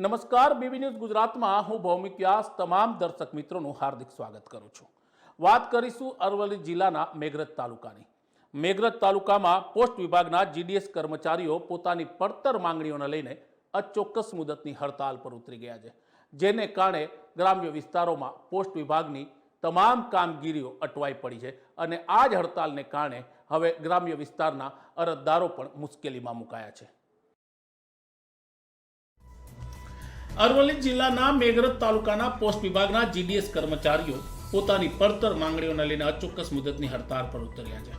નમસ્કાર, BB news ગુજરાતમાં હું ભૌમિક વ્યાસ તમામ દર્શક મિત્રોનું હાર્દિક સ્વાગત કરું છું। વાત કરીશું અરવલ્લી જિલ્લાના મેઘરજ તાલુકાની। મેઘરજ તાલુકામાં પોસ્ટ વિભાગના જીડીએસ કર્મચારીઓ પોતાની પડતર માંગણીઓને લઈને અચોક્કસ મુદતની હડતાલ પર ઉતરી ગયા છે, જેને કારણે ગ્રામ્ય વિસ્તારોમાં પોસ્ટ વિભાગની તમામ કામગીરીઓ અટવાઈ પડી છે અને આ જ હડતાલને કારણે હવે ગ્રામ્ય વિસ્તારના અરજદારો પણ મુશ્કેલીમાં મુકાયા છે। અરવલ્લી જિલ્લાના મેઘરજ તાલુકાના પોસ્ટ વિભાગના જીડીએસ કર્મચારીઓ પોતાની પડતર માંગણીઓને લઈને અચોક્કસ મુદતની હડતાલ પર ઉતર્યા છે।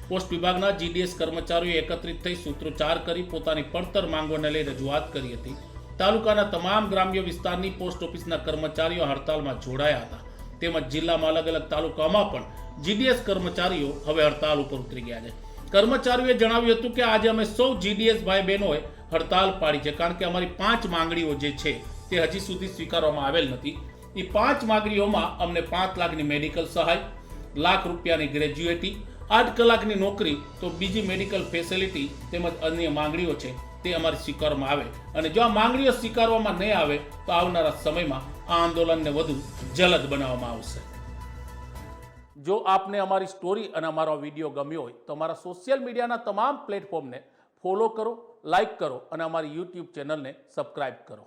પોસ્ટ વિભાગના જીડીએસ કર્મચારીઓ એકત્રિત થઈ સૂત્રોચ્ચાર કરી પોતાની પડતર માંગોને લઈ રજૂઆત કરી હતી। તાલુકાના તમામ ગ્રામ્ય વિસ્તારની પોસ્ટ ઓફિસના કર્મચારીઓ હડતાલમાં જોડાયા હતા, તેમજ જિલ્લામાં અલગ અલગ તાલુકામાં પણ જીડીએસ કર્મચારીઓ હવે હડતાલ ઉપર ઉતરી ગયા છે। કર્મચારીઓએ જણાવ્યું હતું કે આજે અમે સૌ જીડીએસ ભાઈ બહેનોએ હડતાલ પાડી છે, કારણ કે અમારી 5 માંગણીઓ જે છે તે હજી સુધી સ્વીકારવામાં આવેલ નથી। એ 5 માંગણીઓમાં અમને 5 લાખની મેડિકલ સહાય, લાખ રૂપિયાની ગ્રેજ્યુએટી, 8 કલાકની નોકરી, તો બીજી મેડિકલ ફેસિલિટી તેમજ અન્ય માંગણીઓ છે તે અમારી સ્વીકારવામાં આવે, અને જો આ માંગણીઓ સ્વીકારવામાં નહીં આવે તો આવનારા સમયમાં આ આંદોલનને વધુ જલદ બનાવવામાં આવશે। જો આપને અમારી સ્ટોરી અને અમારો વિડીયો ગમ્યો હોય તો અમારા સોશિયલ મીડિયાના તમામ પ્લેટફોર્મને ફોલો કરો, લાઈક કરો અને અમારી યુટ્યુબ ચેનલને સબસ્ક્રાઈબ કરો।